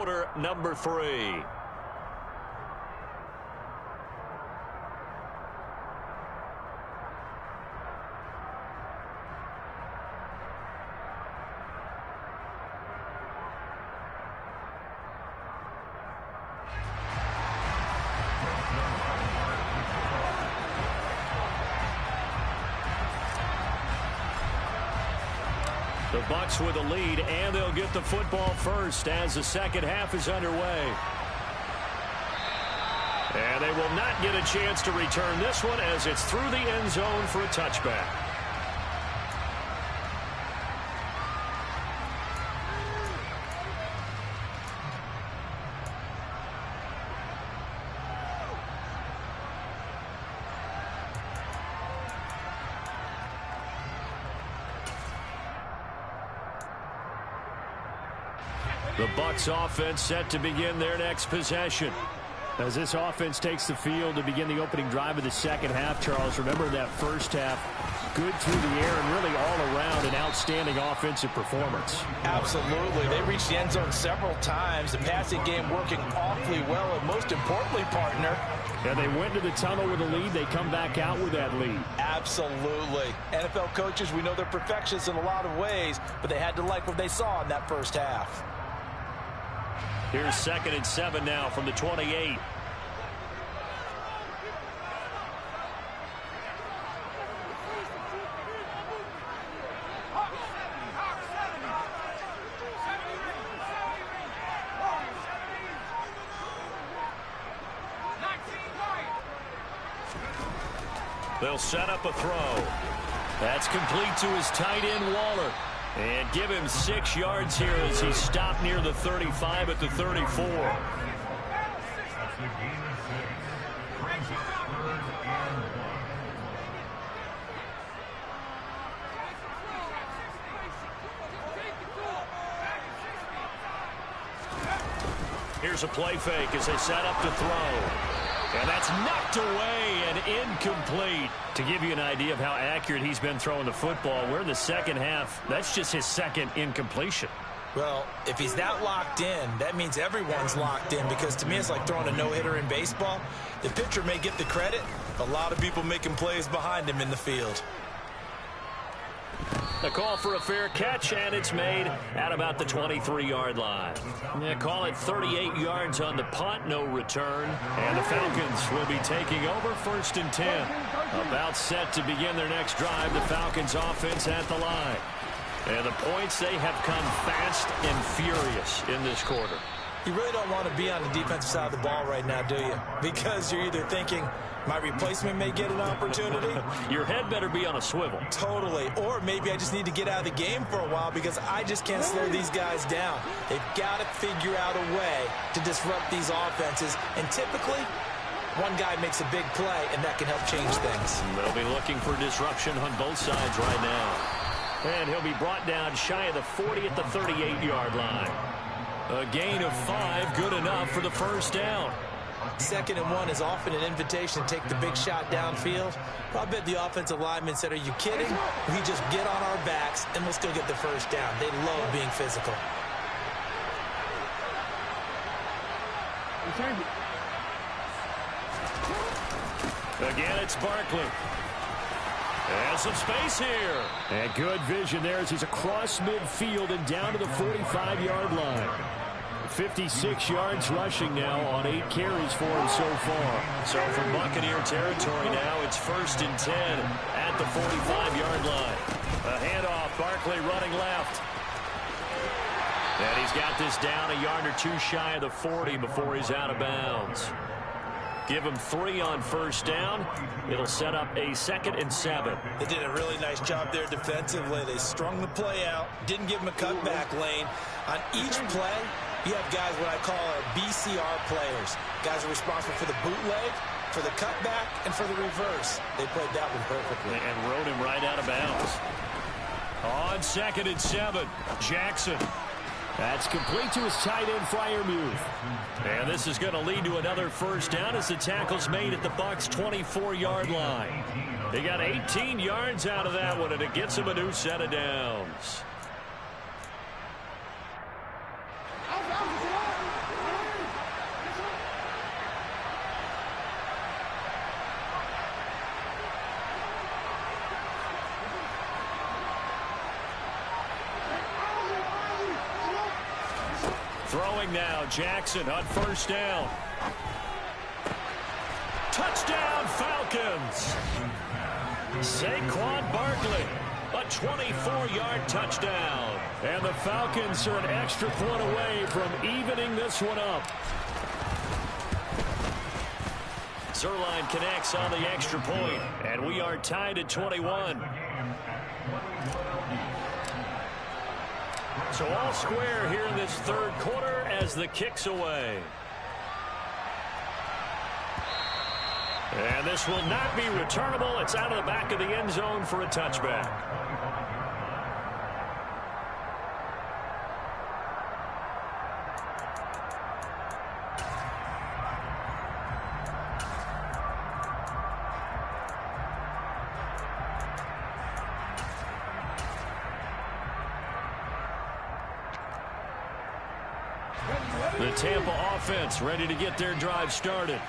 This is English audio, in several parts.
quarter number 3. The Bucs with a lead, and they'll get the football first as the second half is underway. And they will not get a chance to return this one as it's through the end zone for a touchback. The Bucs offense set to begin their next possession. As this offense takes the field to begin the opening drive of the second half, Charles, remember that first half, good through the air and really all around an outstanding offensive performance. Absolutely. They reached the end zone several times. The passing game working awfully well, and most importantly, partner. Yeah, they went to the tunnel with a lead. They come back out with that lead. Absolutely. NFL coaches, we know they're perfectionists in a lot of ways, but they had to like what they saw in that first half. Here's 2nd and 7 now from the 28. They'll set up a throw. That's complete to his tight end, Waller. And give him 6 yards here as he stopped near the 35 at the 34. Here's a play fake as they set up to throw. And that's knocked away and incomplete. To give you an idea of how accurate he's been throwing the football, we're in the second half. That's just his second incompletion. Well, if he's that locked in, that means everyone's locked in, because to me it's like throwing a no-hitter in baseball. The pitcher may get the credit. A lot of people making plays behind him in the field. A call for a fair catch, and it's made at about the 23-yard line. Yeah, call it 38 yards on the punt, no return. And the Falcons will be taking over 1st and 10. About set to begin their next drive, the Falcons offense at the line. And the points, they have come fast and furious in this quarter. You really don't want to be on the defensive side of the ball right now, do you? Because you're either thinking, my replacement may get an opportunity. Your head better be on a swivel. Totally. Or maybe I just need to get out of the game for a while because I just can't slow these guys down. They've got to figure out a way to disrupt these offenses. And typically, one guy makes a big play, and that can help change things. They'll be looking for disruption on both sides right now. And he'll be brought down shy of the 40 at the 38-yard line. A gain of 5, good enough for the first down. 2nd and 1 is often an invitation to take the big shot downfield. I bet the offensive lineman said, are you kidding? We just get on our backs and we'll still get the first down. They love being physical. Again, it's Barkley. And some space here. And good vision there as he's across midfield and down to the 45-yard line. 56 yards rushing now on 8 carries for him so far. So from Buccaneer territory now, it's 1st and 10 at the 45-yard line. A handoff, Barkley running left. And he's got this down a yard or 2 shy of the 40 before he's out of bounds. Give him 3 on first down. It'll set up a 2nd and 7. They did a really nice job there defensively. They strung the play out, didn't give him a cutback lane. On each play, you have guys what I call our BCR players. Guys are responsible for the bootleg, for the cutback, and for the reverse. They played that one perfectly. And rode him right out of bounds. On 2nd and 7, Jackson. That's complete to his tight end, Freiermuth. And this is going to lead to another first down as the tackle's made at the Bucs' 24-yard line. They got 18 yards out of that one, and it gets them a new set of downs. Throwing now, Jackson on first down. Touchdown, Falcons. Saquon Barkley, a 24-yard touchdown. And the Falcons are an extra point away from evening this one up. Zerline connects on the extra point, and we are tied at 21. So all square here in this third quarter as the kick's away. And this will not be returnable. It's out of the back of the end zone for a touchback. The Tampa offense ready to get their drive started.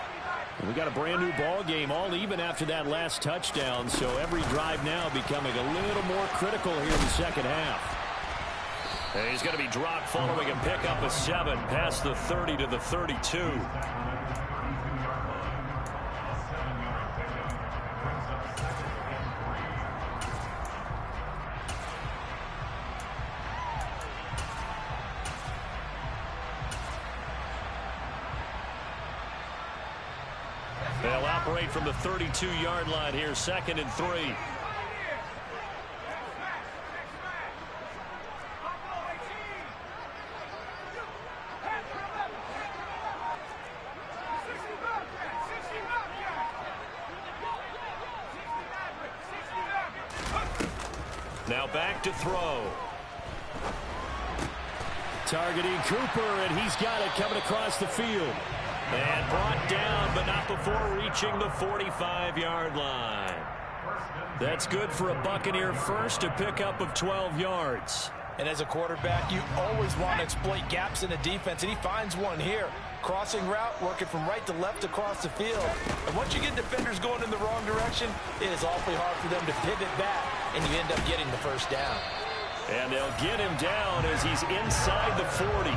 And we got a brand new ball game, all even after that last touchdown. So every drive now becoming a little more critical here in the second half. And he's going to be dropped following a pickup of 7 past the 30 to the 32. They'll operate from the 32-yard line here, 2nd and 3. Now back to throw. Targeting Cooper, and he's got it coming across the field. And brought down, but not before reaching the 45-yard line. That's good for a Buccaneer first, a pickup of 12 yards. And as a quarterback, you always want to exploit gaps in a defense, and he finds one here. Crossing route, working from right to left across the field. And once you get defenders going in the wrong direction, it is awfully hard for them to pivot back, and you end up getting the first down. And they'll get him down as he's inside the 40.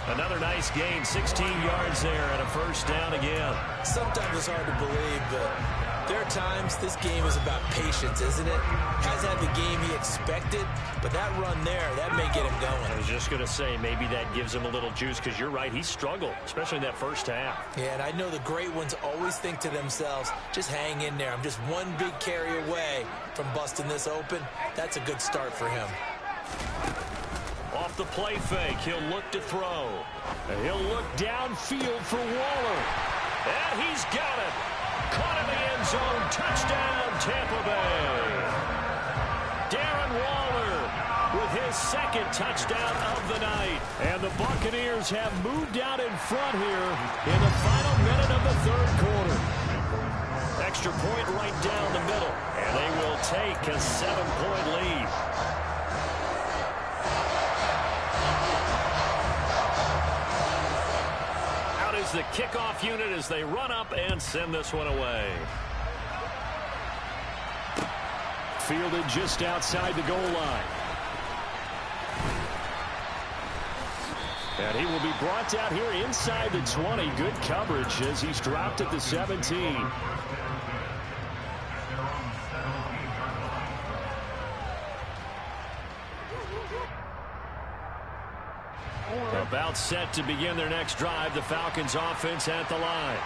Another nice gain, 16 yards there, and a first down again. Sometimes it's hard to believe, but there are times this game is about patience, isn't it? Hasn't had the game he expected, but that run there, that may get him going. I was just going to say, maybe that gives him a little juice, because you're right, he struggled, especially in that first half. Yeah, and I know the great ones always think to themselves, just hang in there. I'm just one big carry away from busting this open. That's a good start for him. Off the play fake, he'll look to throw. And he'll look downfield for Waller. And he's got it. Caught in the end zone. Touchdown, Tampa Bay. Darren Waller with his second touchdown of the night. And the Buccaneers have moved out in front here in the final minute of the third quarter. Extra point right down the middle. And they will take a 7-point lead. The kickoff unit as they run up and send this one away. Fielded just outside the goal line. And he will be brought down here inside the 20. Good coverage as he's dropped at the 17. About set to begin their next drive. The Falcons offense at the line.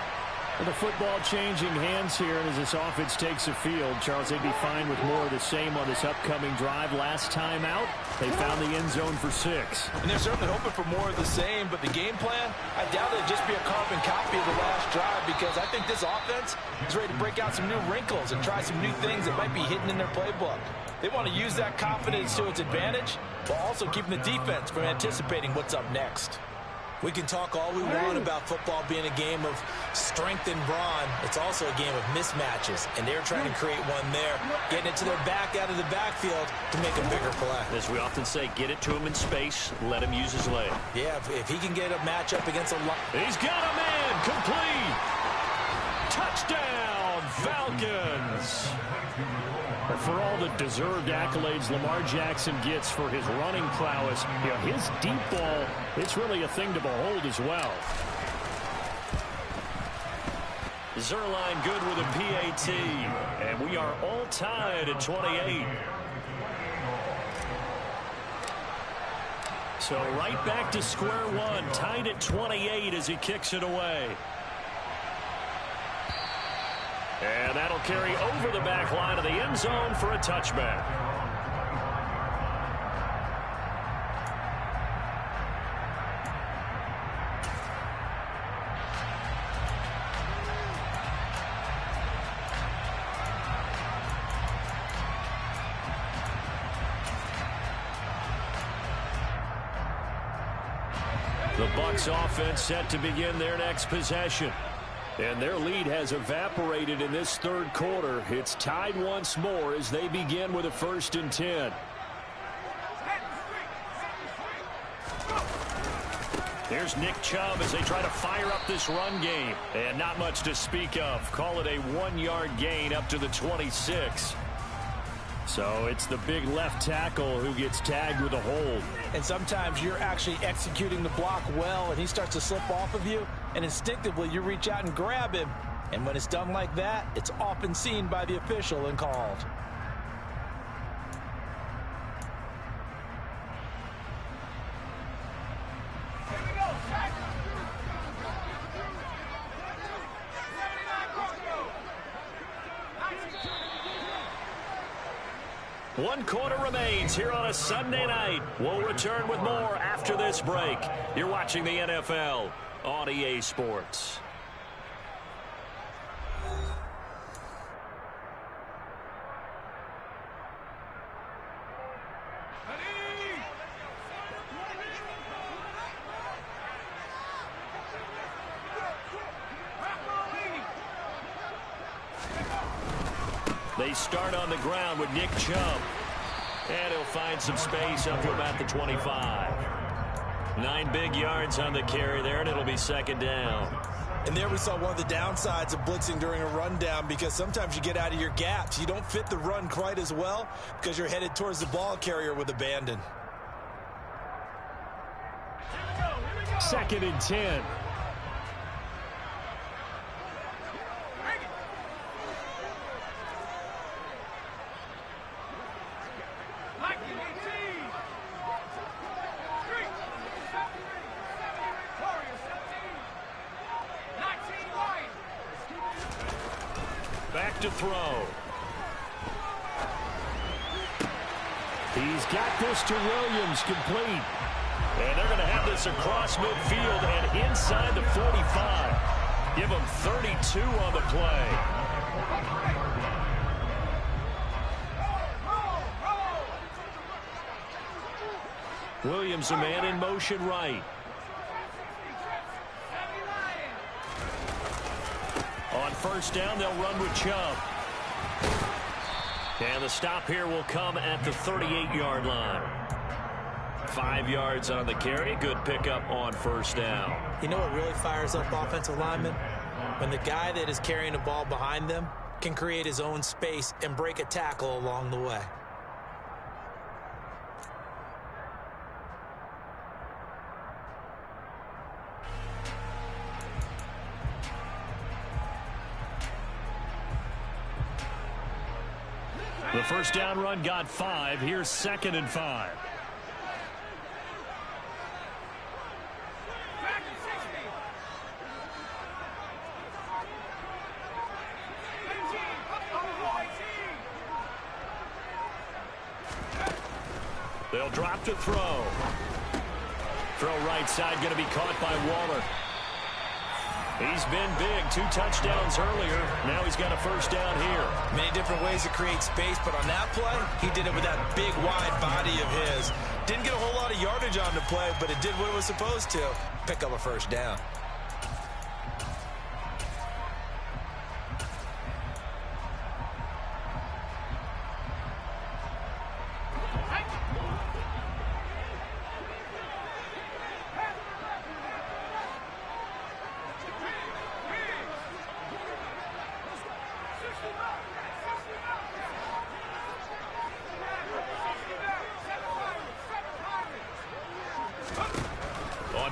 With the football changing hands here, and as this offense takes the field, Charles, they'd be fine with more of the same on this upcoming drive. Last time out, they found the end zone for 6. And they're certainly hoping for more of the same, but the game plan, I doubt it'd just be a carbon copy of the last drive, because I think this offense is ready to break out some new wrinkles and try some new things that might be hidden in their playbook. They want to use that confidence to its advantage, while also keeping the defense from anticipating what's up next. We can talk all we want about football being a game of strength and brawn. It's also a game of mismatches, and they're trying to create one there, getting it to their back out of the backfield to make a bigger play. As we often say, get it to him in space, let him use his leg. Yeah, if he can get a matchup against a line. He's got a man, complete. Touchdown, Falcons. The for all the deserved accolades Lamar Jackson gets for his running prowess, his deep ball, it's really a thing to behold as well. Zerline good with a PAT, and we are all tied at 28. So right back to square one, tied at 28 as he kicks it away. And that'll carry over the back line of the end zone for a touchback. The Bucs offense set to begin their next possession. And their lead has evaporated in this third quarter. It's tied once more as they begin with a 1st and 10. Here's Nick Chubb as they try to fire up this run game. And not much to speak of. Call it a 1-yard gain up to the 26. So it's the big left tackle who gets tagged with a hold. And sometimes you're actually executing the block well, and he starts to slip off of you, and instinctively you reach out and grab him. And when it's done like that, it's often seen by the official and called. One quarter remains here on a Sunday night. We'll return with more after this break. You're watching the NFL on EA Sports. They start on the ground with Nick Chubb. And he'll find some space up to about the 25. 9 big yards on the carry there, and it'll be 2nd down. And there we saw one of the downsides of blitzing during a rundown, because sometimes you get out of your gaps. You don't fit the run quite as well because you're headed towards the ball carrier with abandon. 2nd and 10. Back to throw. He's got this to Williams, complete. And they're going to have this across midfield and inside the 45. Give him 32 on the play. Williams, a man in motion right. On 1st down, they'll run with Chubb. And the stop here will come at the 38-yard line. 5 yards on the carry. Good pickup on 1st down. You know what really fires up offensive linemen? When the guy that is carrying the ball behind them can create his own space and break a tackle along the way. The 1st down run got 5. Here's 2nd and 5. They'll drop to throw. Throw right side, going to be caught by Waller. He's been big. 2 touchdowns earlier. Now he's got a 1st down here. Many different ways to create space, but on that play, he did it with that big, wide body of his. Didn't get a whole lot of yardage on the play, but it did what it was supposed to. Pick up a 1st down.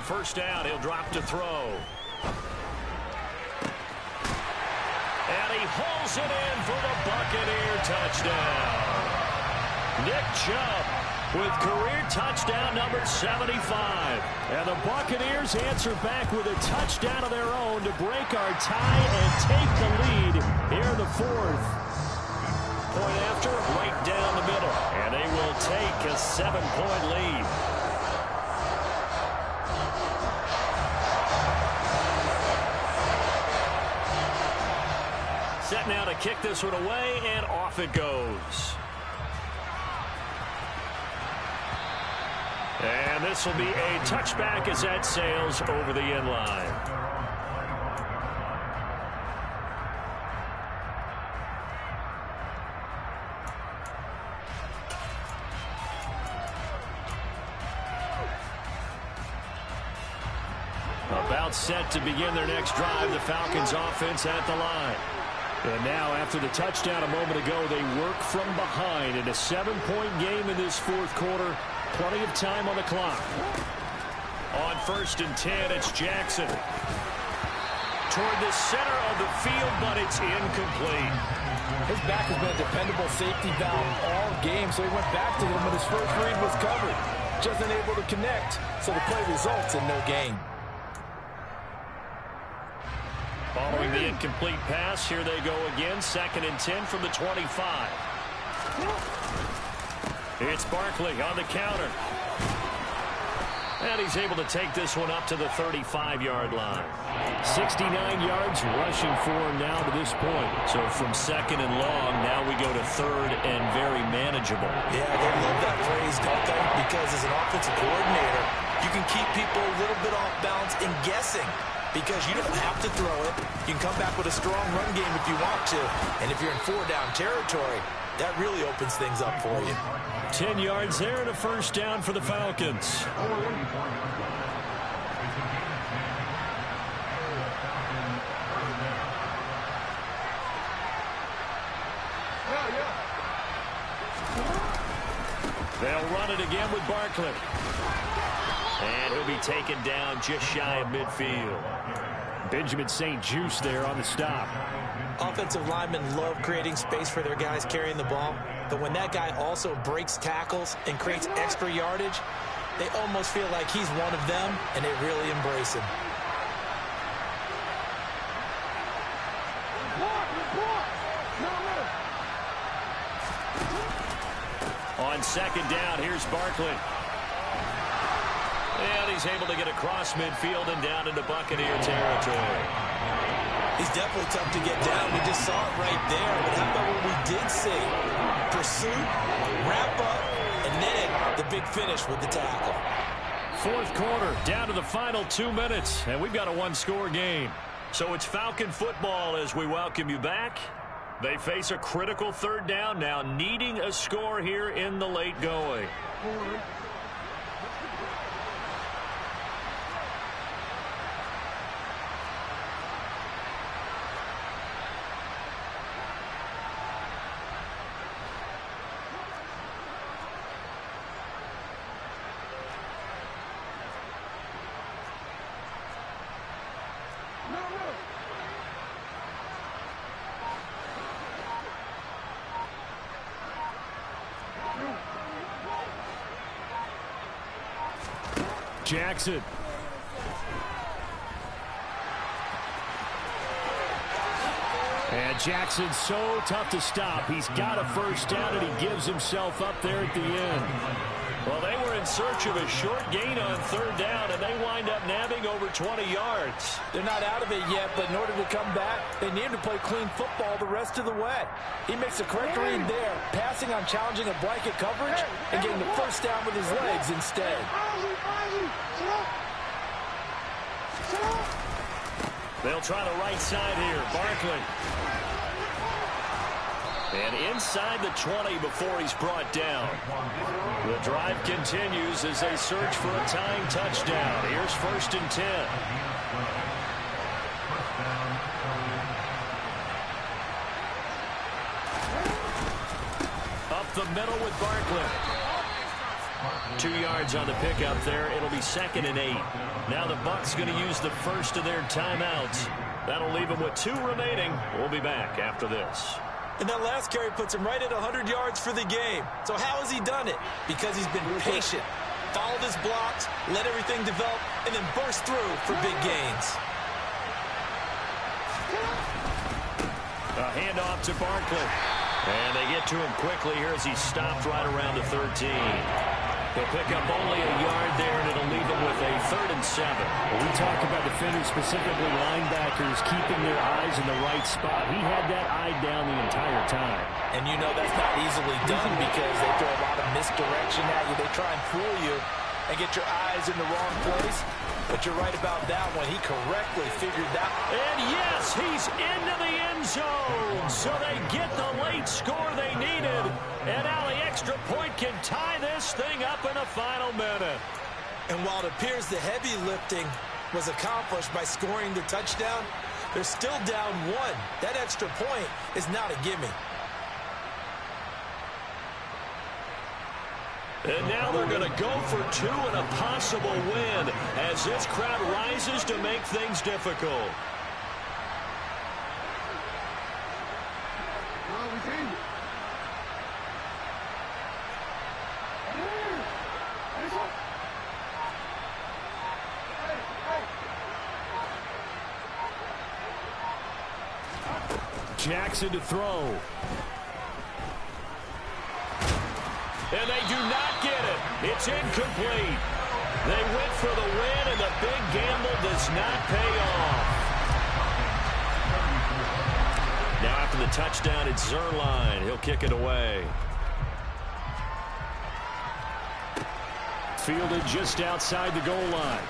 first down. He'll drop to throw. And he hauls it in for the Buccaneer touchdown. Nick Chubb with career touchdown number 75. And the Buccaneers answer back with a touchdown of their own to break our tie and take the lead here in the fourth. Point after, right down the middle. And they will take a 7-point lead. Set now to kick this one away, and off it goes. And this will be a touchback as that sails over the end line. About set to begin their next drive, the Falcons offense at the line. And now, after the touchdown a moment ago, they work from behind in a 7-point game in this fourth quarter. Plenty of time on the clock. On 1st and 10, it's Jackson. Toward the center of the field, but it's incomplete. His back has been a dependable safety valve all game, so he went back to him when his first read was covered. Just unable to connect, so the play results in no gain. Following the incomplete pass, here they go again. 2nd and 10 from the 25. It's Barkley on the counter. And he's able to take this one up to the 35-yard line. 69 yards rushing for him now to this point. So from 2nd and long, now we go to 3rd and very manageable. Yeah, they love that phrase, don't they? Because as an offensive coordinator, you can keep people a little bit off balance and guessing. Because you don't have to throw it. You can come back with a strong run game if you want to. And if you're in 4-down territory, that really opens things up for you. 10 yards there and a first down for the Falcons. They'll run it again with Barkley. And he'll be taken down just shy of midfield. Benjamin St. Juste there on the stop. Offensive linemen love creating space for their guys carrying the ball. But when that guy also breaks tackles and creates extra yardage, they almost feel like he's one of them, and they really embrace him. On 2nd down, here's Barkley. And he's able to get across midfield and down into Buccaneer territory. He's definitely tough to get down. We just saw it right there. But how about what we did see? Pursuit, wrap up, and then the big finish with the tackle. Fourth quarter, down to the final 2 minutes, and we've got a one-score game. So it's Falcon football as we welcome you back. They face a critical 3rd down now, needing a score here in the late going. Jackson. And Jackson's so tough to stop. He's got a first down, and he gives himself up there at the end. Well, they were in search of a short gain on 3rd down, and they wind up nabbing over 20 yards. They're not out of it yet, but in order to come back, they need to play clean football the rest of the way. He makes the correct read there, passing on challenging a blanket coverage and getting the first down with his legs instead. They'll try the right side here. Barkley. And inside the 20 before he's brought down. The drive continues as they search for a tying touchdown. Here's 1st and 10. Up the middle with Barkley. 2 yards on the pickup there. It'll be 2nd and 8. Now the Bucs going to use the first of their timeouts. That'll leave them with 2 remaining. We'll be back after this. And that last carry puts him right at 100 yards for the game. So how has he done it? Because he's been patient, followed his blocks, let everything develop, and then burst through for big gains. A handoff to Barkley. And they get to him quickly here as he's stopped right around the 13. He'll pick up only a yard there, and it'll leave him with a 3rd and 7. Well, we talk about defenders, specifically linebackers, keeping their eyes in the right spot. He had that eye down the entire time. And you know that's not easily done because they throw a lot of misdirection at you. They try and fool you and get your eyes in the wrong place. But you're right about that one. He correctly figured that. And yes, he's into the end zone. So they get the late score they needed. And now the extra point can tie this thing up in the final minute. And while it appears the heavy lifting was accomplished by scoring the touchdown, they're still down 1. That extra point is not a gimme. And now they're going to go for 2 and a possible win as this crowd rises to make things difficult. Jackson to throw. And they do not get it. It's incomplete. They went for the win, and the big gamble does not pay off. Now after the touchdown, it's Zerline. He'll kick it away. Fielded just outside the goal line.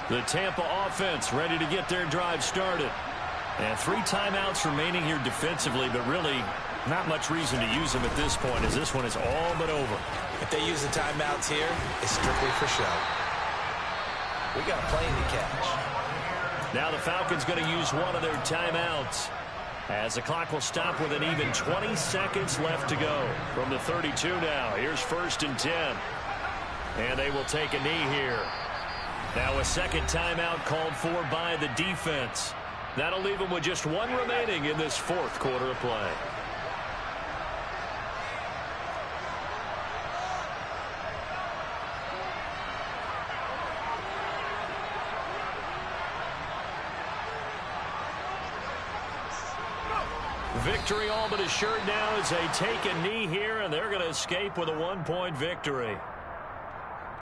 The Tampa offense ready to get their drive started. And 3 timeouts remaining here defensively, but really not much reason to use them at this point as this one is all but over. If they use the timeouts here, it's strictly for show. We got a plane to catch. Now the Falcons going to use one of their timeouts as the clock will stop with an even 20 seconds left to go from the 32 now. Here's 1st and 10. And they will take a knee here. Now a second timeout called for by the defense. That'll leave them with just 1 remaining in this 4th quarter of play. Victory all but assured now as they take a knee here, and they're going to escape with a 1-point victory.